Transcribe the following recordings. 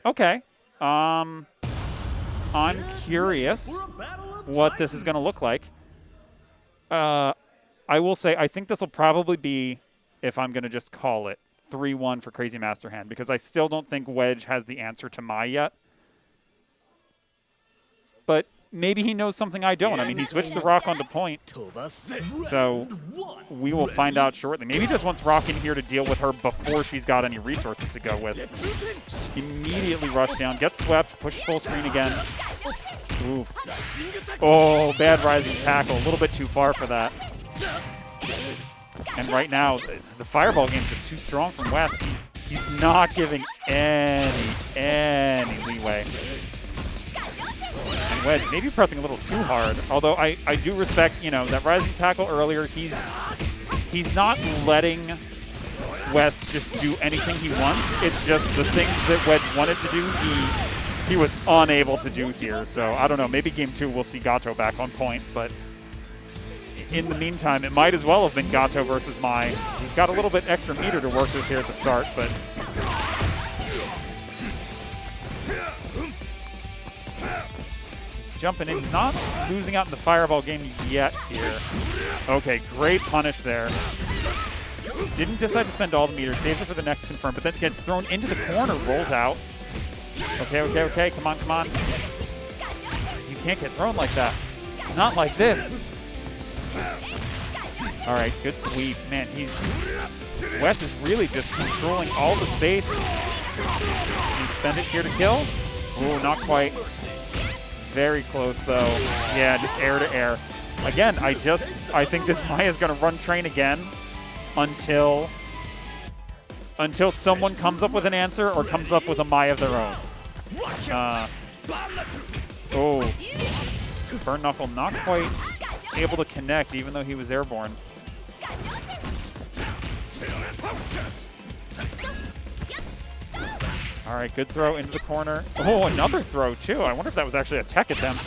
Okay. I'm curious what this is going to look like. I will say I think this will probably be, if I'm going to just call it, 3-1 for Crazy Master Hand, because I still don't think Wedge has the answer to Mai yet. But maybe he knows something I don't. I mean, he switched the rock onto point, so we will find out shortly. Maybe he just wants rock in here to deal with her before she's got any resources to go with. Immediately rush down, gets swept, push full screen again. Ooh. Oh, bad rising tackle. A little bit too far for that. And right now, the fireball game is just too strong from West. He's not giving any leeway. And Wedge maybe pressing a little too hard. Although I do respect, you know, that rising tackle earlier. He's not letting West just do anything he wants. It's just the things that Wedge wanted to do, he was unable to do here. So I don't know. Maybe game 2 we'll see Gato back on point, but in the meantime, it might as well have been Gato versus Mai. He's got a little bit extra meter to work with here at the start, but he's jumping in. He's not losing out in the fireball game yet here. Okay, great punish there. Didn't decide to spend all the meter, saves it for the next confirm, but then gets thrown into the corner, rolls out. Okay, come on. You can't get thrown like that. Not like this. All right, good sweep. Man, Wes is really just controlling all the space. Can he spend it here to kill? Oh, not quite. Very close, though. Yeah, just air to air. Again, I think this Maya's going to run train again until someone comes up with an answer or comes up with a Maya of their own. Oh, Burn Knuckle not quite able to connect, even though he was airborne. All right, good throw into the corner. Oh, another throw, too. I wonder if that was actually a tech attempt.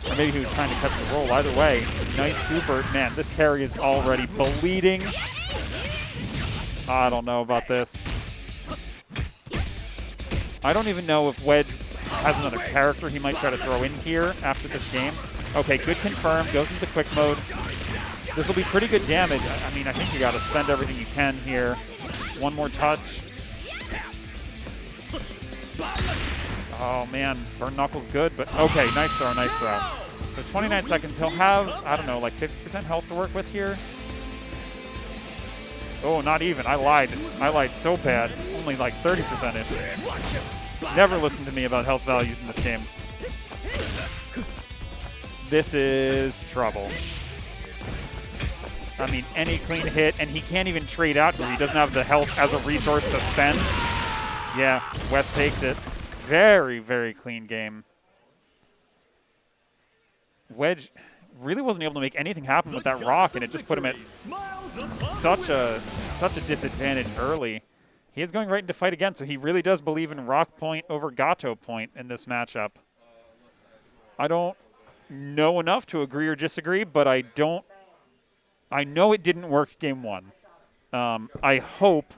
Or maybe he was trying to catch the roll. Either way, nice super. Man, this Terry is already bleeding. I don't know about this. I don't even know if Wedge has another character he might try to throw in here after this game. Okay, good confirm. Goes into the quick mode. This will be pretty good damage. I mean, I think you got to spend everything you can here. One more touch. Oh, man. Burn Knuckle's good, but okay, nice throw. So 29 seconds. He'll have, I don't know, like 50% health to work with here. Oh, not even. I lied so bad. Only like 30%-ish. Never listen to me about health values in this game. This is trouble. I mean, any clean hit, and he can't even trade out here. He doesn't have the health as a resource to spend. Yeah, West takes it. Very, very clean game. Wedge really wasn't able to make anything happen with that rock, and it just put him at such a disadvantage early. He is going right into fight again, so he really does believe in rock point over Gato point in this matchup. I don't know enough to agree or disagree, but I know it didn't work game 1. I hope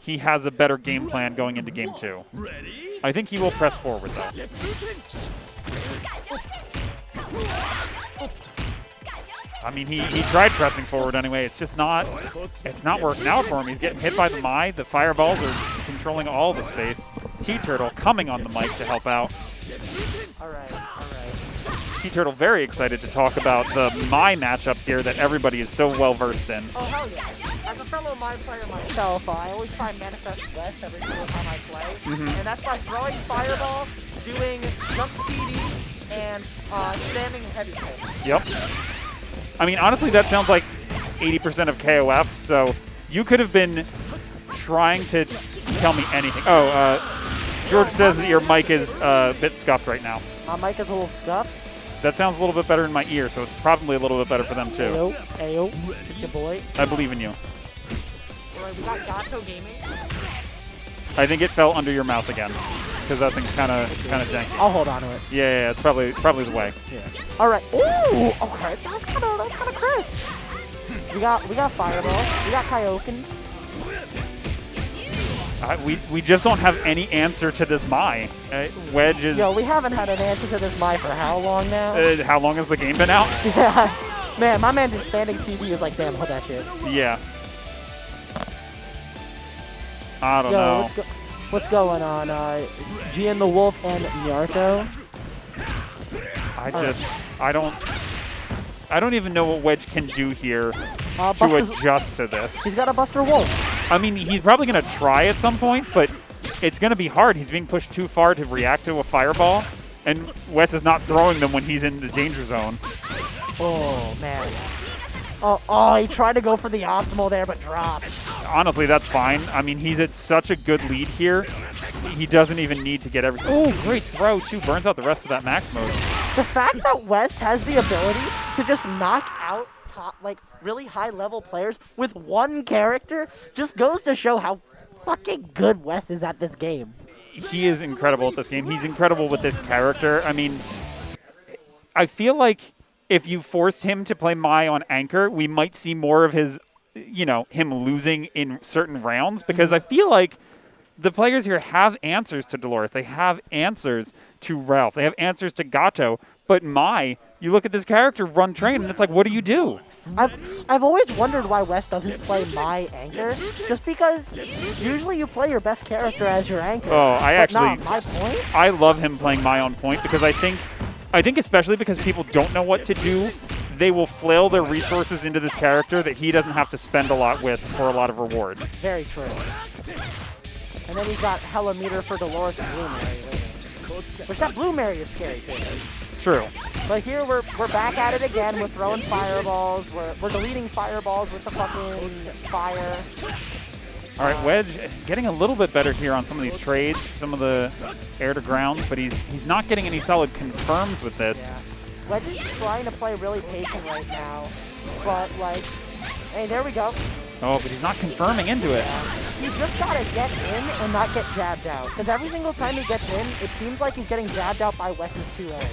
he has a better game plan going into game 2. I think he will press forward, though. I mean, he tried pressing forward anyway. It's just not working out for him. He's getting hit by the Mai. The fireballs are controlling all the space. T-Turtle coming on the mic to help out. All right. T-Turtle very excited to talk about the Mai matchups here that everybody is so well versed in. Oh, hell yeah. As a fellow Mai player myself, I always try and manifest West every single time I play. And that's by throwing Fireball, doing jump CD, and standing heavy kick. Yep. I mean, honestly, that sounds like 80% of KOF, so you could have been trying to tell me anything. Oh, George says that your mic is a bit scuffed right now. My mic is a little scuffed. That sounds a little bit better in my ear, so it's probably a little bit better for them, too. Ayo. It's your boy. I believe in you. All right, we got Gato Gaming. I think it fell under your mouth again, because that thing's kind of janky. I'll hold on to it. Yeah, it's probably the way. Yeah. All right. Ooh. Okay. That's kind of crisp. We got fireballs. We got Kyokens. We just don't have any answer to this Mai. Wedge is... Yo, we haven't had an answer to this Mai for how long now? How long has the game been out? Yeah. Man, my man just standing CD was like, damn, hold that shit. Yeah. I don't know. What's going on? G and the Wolf and Naruto? I don't even know what Wedge can do here to adjust to this. He's got a Buster Wolf. I mean, he's probably going to try at some point, but it's going to be hard. He's being pushed too far to react to a fireball, and Wes is not throwing them when he's in the danger zone. Oh, man. Oh, he tried to go for the optimal there, but dropped. Honestly, that's fine. I mean, he's at such a good lead here. He doesn't even need to get everything. Oh, great throw, too. Burns out the rest of that max mode. The fact that Wes has the ability to just knock out really high-level players with one character just goes to show how fucking good Wes is at this game. He is incredible at this game. He's incredible with this character. I mean, I feel like if you forced him to play Mai on Anchor, we might see more of his, him losing in certain rounds, because I feel like the players here have answers to Dolores. They have answers to Ralph. They have answers to Gato. But Mai, you look at this character run train, and it's like, what do you do? I've always wondered why Wes doesn't play Mai Anchor, just because usually you play your best character as your anchor. Oh, My point? I love him playing Mai on point, because I think especially because people don't know what to do, they will flail their resources into this character that he doesn't have to spend a lot with for a lot of reward. Very true. And then he's got hella meter for Dolores and Blue Mary later. Which that Blue Mary is scary too. True. But here we're back at it again. We're throwing fireballs. We're deleting fireballs with the fucking fire. All right, Wedge getting a little bit better here on some of these trades, some of the air to ground, but he's not getting any solid confirms with this. Yeah. Wedge is trying to play really patient right now, but hey, there we go. Oh, but he's not confirming into it. He's just got to get in and not get jabbed out. Because every single time he gets in, it seems like he's getting jabbed out by Wes's 2A.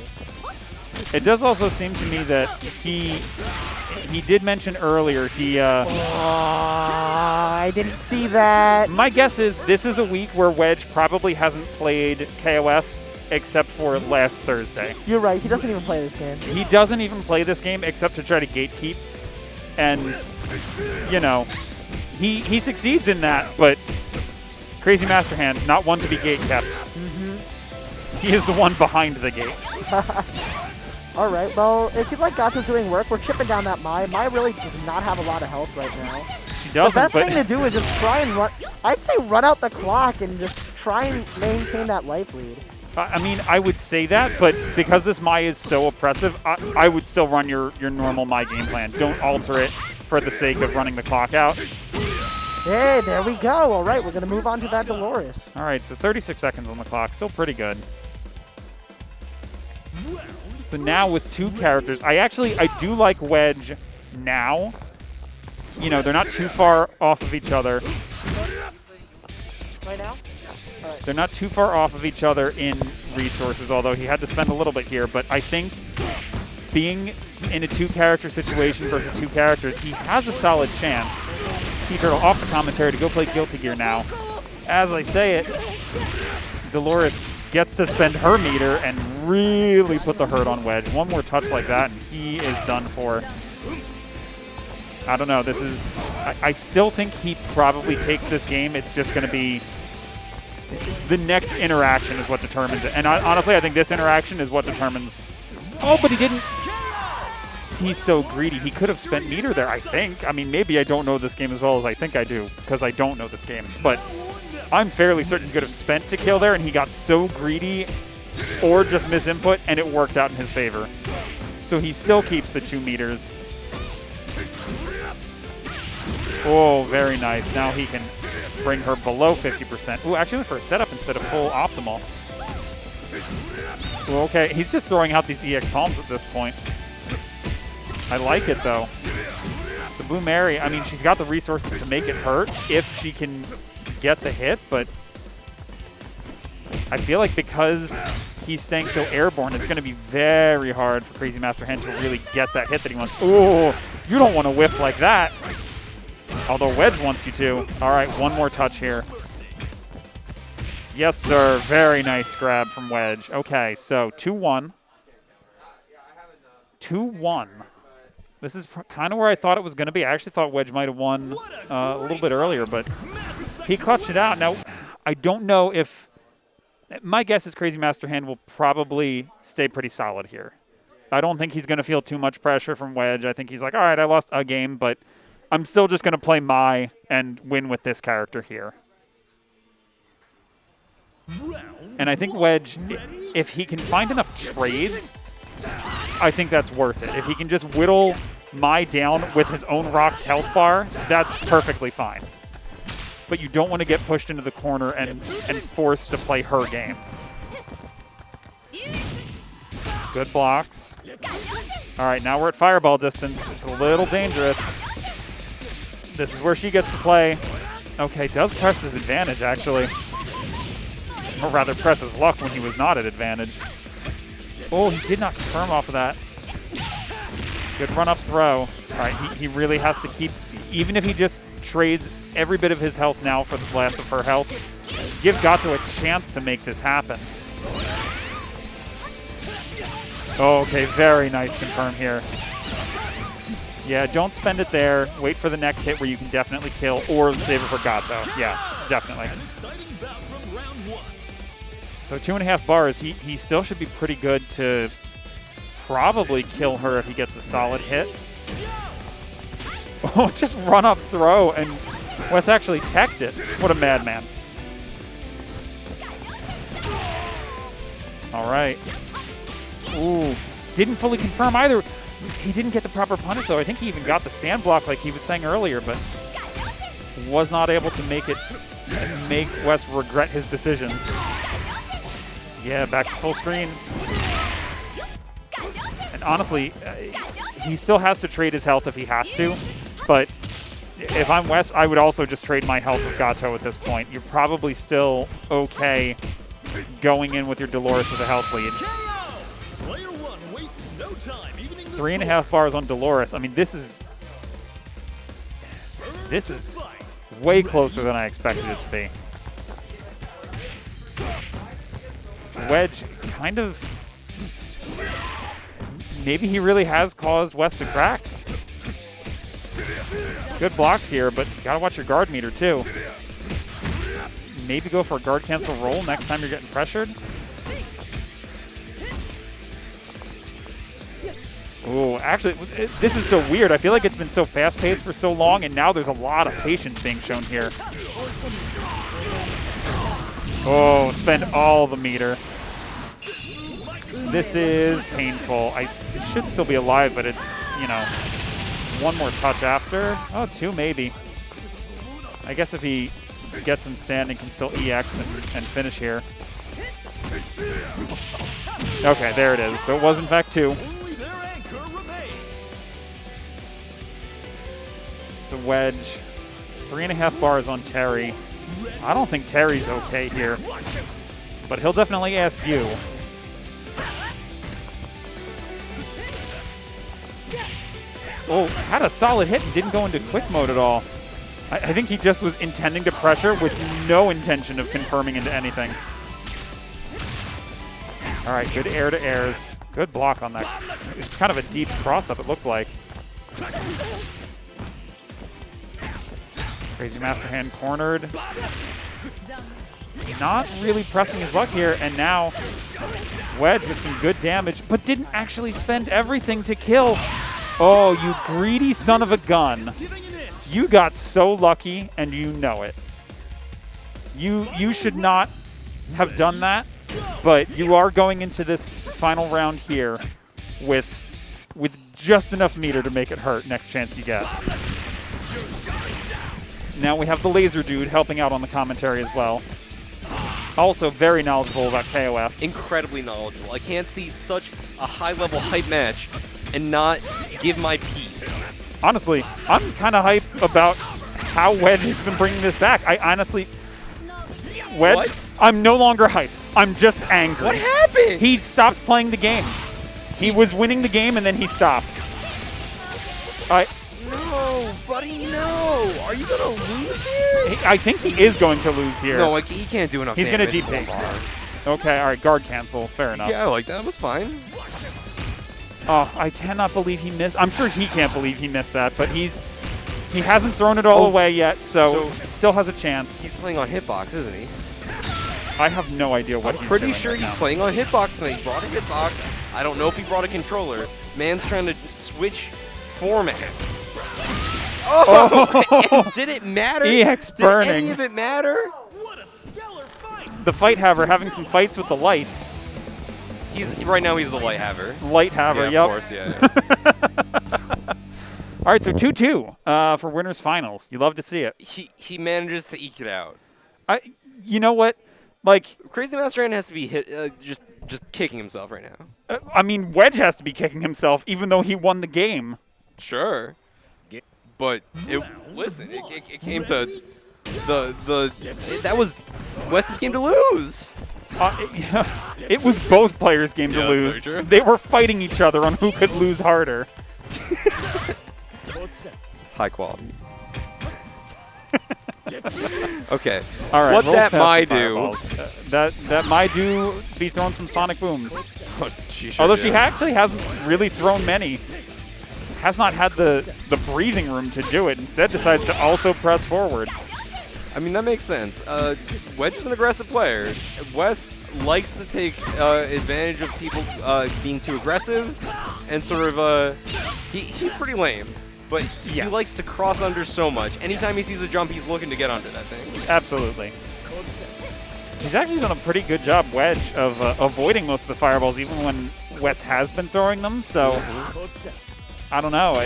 It does also seem to me that he did mention earlier I didn't see that. My guess is this is a week where Wedge probably hasn't played KOF except for last Thursday. You're right. He doesn't even play this game. He doesn't even play this game except to try to gatekeep. And, he succeeds in that, but Crazy Masterhand, not one to be gate kept. Mm-hmm. He is the one behind the gate. All right, well, it seems like Gato's doing work. We're chipping down that Mai. Mai really does not have a lot of health right now. She doesn't, the best thing to do is just try and run. I'd say run out the clock and just try and maintain that life lead. I mean, I would say that, but because this Mai is so oppressive, I would still run your normal Mai game plan. Don't alter it for the sake of running the clock out. Hey, there we go. All right, we're going to move on to that Dolores. All right, so 36 seconds on the clock. Still pretty good. So now with two characters, I do like Wedge now. They're not too far off of each other. Right now? They're not too far off of each other in resources, although he had to spend a little bit here. But I think being in a two-character situation versus two characters, he has a solid chance. T-Turtle off the commentary to go play Guilty Gear now. As I say it, Dolores gets to spend her meter and really put the hurt on Wedge. One more touch like that, and he is done for. I don't know. This is... I still think he probably takes this game. It's just going to be... The next interaction is what determines it. And honestly, I think this interaction is what determines... Oh, but he didn't... He's so greedy. He could have spent meter there, I think. I mean, maybe I don't know this game as well as I think I do, because I don't know this game. But I'm fairly certain he could have spent to kill there, and he got so greedy or just misinput, and it worked out in his favor. So he still keeps the 2 meters. Oh, very nice. Now he can bring her below 50%. Oh, actually went for a setup instead of full optimal. Well, okay, he's just throwing out these EX palms at this point. I like it, though. The Blue Mary, I mean, she's got the resources to make it hurt if she can get the hit, but I feel like because he's staying so airborne, it's going to be very hard for Crazy Masterhand to really get that hit that he wants. Oh, you don't want to whiff like that. Although Wedge wants you to. All right, one more touch here. Yes, sir. Very nice grab from Wedge. Okay, so 2-1. 2-1. This is kind of where I thought it was going to be. I actually thought Wedge might have won a little bit earlier, but he clutched it out. Now, I don't know if... My guess is Crazy Master Hand will probably stay pretty solid here. I don't think he's going to feel too much pressure from Wedge. I think he's like, all right, I lost a game, but I'm still just going to play Mai and win with this character here. And I think Wedge, if he can find enough trades, I think that's worth it. If he can just whittle Mai down with his own Rock's health bar, that's perfectly fine. But you don't want to get pushed into the corner and forced to play her game. Good blocks. All right, now we're at fireball distance. It's a little dangerous. This is where she gets to play. Okay, does press his advantage, actually. Or rather, press his luck when he was not at advantage. Oh, he did not confirm off of that. Good run-up throw. All right, he really has to keep... Even if he just trades every bit of his health now for the last of her health, give Gato a chance to make this happen. Oh, okay, very nice confirm here. Yeah, don't spend it there. Wait for the next hit where you can definitely kill, or save it for Gato. Yeah, definitely. So 2.5 bars. He still should be pretty good to probably kill her if he gets a solid hit. Oh, just run up throw, and Wes actually teched it. What a madman. All right. Ooh, didn't fully confirm either. He didn't get the proper punish, though. I think he even got the stand block like he was saying earlier, but was not able to make Wes regret his decisions. Yeah, back to full screen. And honestly, he still has to trade his health if he has to, but if I'm Wes, I would also just trade my health with Gato at this point. You're probably still okay going in with your Dolores with a health lead. 3.5 bars on Dolores. I mean, this is way closer than I expected it to be. Wedge kind of... Maybe he really has caused Wes to crack. Good blocks here, but gotta watch your guard meter too. Maybe go for a guard cancel roll next time you're getting pressured. Ooh, actually, this is so weird. I feel like it's been so fast-paced for so long, and now there's a lot of patience being shown here. Oh, spend all the meter. This is painful. It should still be alive, but it's, you know, one more touch after. Oh, 2 maybe. I guess if he gets him standing, can still EX and finish here. Okay, there it is. So it was, in fact, 2. So Wedge, 3.5 bars on Terry. I don't think Terry's okay here, but he'll definitely ask you. Oh, had a solid hit and didn't go into quick mode at all. I think he just was intending to pressure with no intention of confirming into anything. All right, good air to airs. Good block on that. It's kind of a deep cross-up, it looked like. Crazy Master Hand cornered. Not really pressing his luck here, and now Wedge with some good damage, but didn't actually spend everything to kill. Oh, you greedy son of a gun. You got so lucky, and you know it. You should not have done that, but you are going into this final round here with just enough meter to make it hurt next chance you get. Now we have the laser dude helping out on the commentary as well. Also very knowledgeable about KOF. Incredibly knowledgeable. I can't see such a high-level hype match and not give my piece. Honestly, I'm kind of hype about how Wedge has been bringing this back. I honestly... Wedge, what? I'm no longer hype. I'm just angry. What happened? He stopped playing the game. He was winning the game and then he stopped. No, buddy. buddy, no. Are you gonna lose here? I think he is going to lose here. No, like, he can't do enough He's going to damage. DP. Okay, all right, guard cancel. Fair enough. Yeah, I like that. That was fine. Oh, I cannot believe he missed. I'm sure he can't believe he missed that, but he hasn't thrown it all away yet, so still has a chance. He's playing on hitbox, isn't he? I have no idea what he's doing. I'm pretty sure he's playing on hitbox tonight. He brought a hitbox. I don't know if he brought a controller. Man's trying to switch formats. Oh! And did it matter? EX did burning. any of it matter? What a stellar fight! The fight haver having some fights with the lights. Right now he's the light haver. Light haver, Yeah, yep. of course, yeah. All right, so 2-2 for winners finals. You love to see it. He manages to eke it out. You know what? Like, Crazy Masterhand has to be hit, just kicking himself right now. I mean, Wedge has to be kicking himself, even though he won the game. Sure. But listen, it came to that was Wes's game to lose. It was both players' game to Yeah, lose. that's very true. They were fighting each other on who could lose harder. High quality. Okay. All right. What roll that past the might do? fireballs. That might do be throwing some sonic booms. Oh, she sure Although did. she actually hasn't really thrown many. Has not had the breathing room to do it. Instead, decides to also press forward. I mean, that makes sense. Wedge is an aggressive player. Wes likes to take advantage of people being too aggressive, and sort of he's pretty lame. But he Yes. likes to cross under so much. Anytime he sees a jump, he's looking to get under that thing. Absolutely. He's actually done a pretty good job, Wedge, of avoiding most of the fireballs, even when Wes has been throwing them. So, I don't know.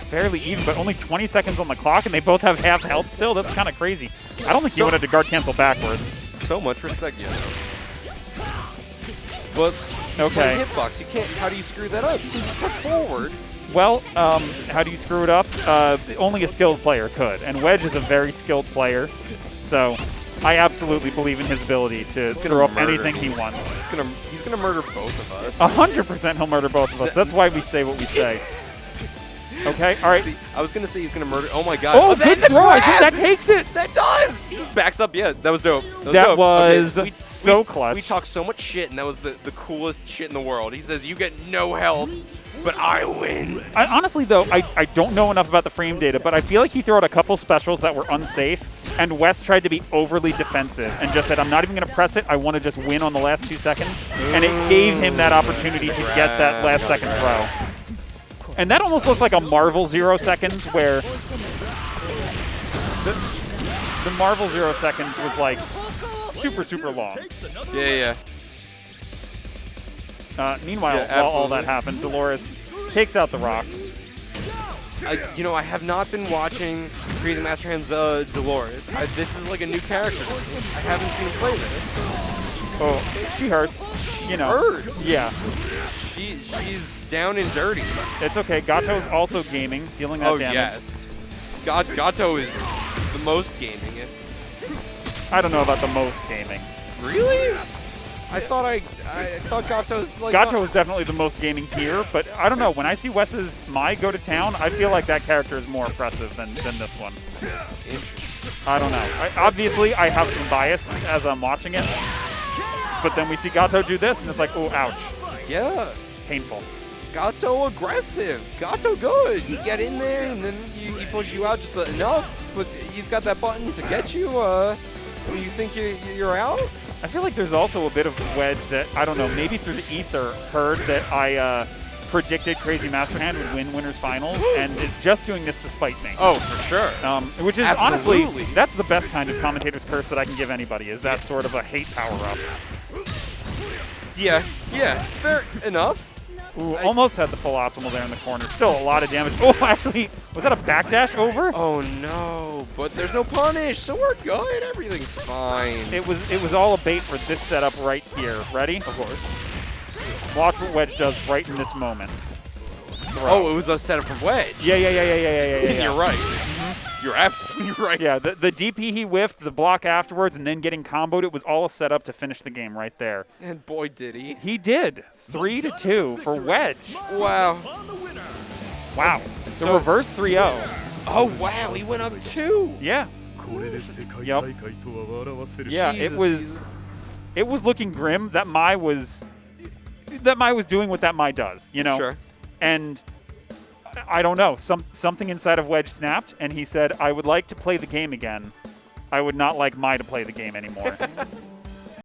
Fairly even, but only 20 seconds on the clock, and they both have half health still. That's kind of crazy. I don't think he wanted to guard cancel backwards. So much respect, yeah. But he's playing hitbox. You can't. How do you screw that up? You can just press forward. Well, how do you screw it up? Only a skilled player could, and Wedge is a very skilled player, so I absolutely believe in his ability to screw up anything he wants. He's gonna murder both of us. 100% he'll murder both of us. That's why we say what we say. Okay, all right. See, I was gonna say he's gonna murder. Oh my god! Oh, good throw! I think that takes it. That does. He backs up. Yeah, that was dope. That dope. was Okay, so clutch. We talked so much shit, and that was the coolest shit in the world. He says, "You get no health, but I win." Honestly, though, I don't know enough about the frame data, but I feel like he threw out a couple specials that were unsafe, and Wes tried to be overly defensive and just said, I'm not even going to press it. I want to just win on the last 2 seconds. And it gave him that opportunity to get that last second throw. And that almost looks like a Marvel 0 seconds where the Marvel 0 seconds was like super, super long. Yeah. Meanwhile, Yeah, while all that absolutely. happened, Dolores takes out the rock. I have not been watching Crazy Masterhand's Dolores. This is like a new character to me. I haven't seen him play this. Oh, she hurts. She you know. hurts. Yeah. She's down and dirty. It's okay. Gato's also gaming, dealing that damage. Yes. Gato is the most gaming. I don't know about the most gaming. Really? I thought Gato's like. Gato is definitely the most gaming here, but I don't know. When I see Wes's Mai go to town, I feel like that character is more impressive than this one. Interesting. I don't know. Obviously, I have some bias as I'm watching it, but then we see Gato do this, and it's like, oh, ouch. Yeah. Painful. Gato aggressive. Gato good. You get in there, and then he pushes you out just enough, but he's got that button to get you when you think you're out. I feel like there's also a bit of Wedge that, I don't know, maybe through the ether heard that I predicted Crazy Masterhand would win Winners Finals and is just doing this to spite me. Oh, for sure. Which is Absolutely. honestly, that's the best kind of commentator's curse that I can give anybody, is that sort of a hate power-up. Yeah, fair enough. Ooh, almost had the full optimal there in the corner. Still a lot of damage. Oh, actually, was that a backdash over? Oh no, but there's no punish, so we're good. Everything's fine. It was all a bait for this setup right here. Ready? Of course. Watch what Wedge does right in this moment. Oh, it was a setup from Wedge. Yeah. You're right. You're absolutely right. Yeah, the DP he whiffed, the block afterwards, and then getting comboed, it was all a setup to finish the game right there. And boy, did he. He did. 3-2 for Wedge. Wow. Wow. So reverse 3-0. Oh, wow, he went up 2. Yeah. Yep. Yeah, Jesus. it was looking grim. That Mai was doing what that Mai does, you know. Sure. And I don't know, something inside of Wedge snapped, and he said, "I would like to play the game again. I would not like Mai to play the game anymore."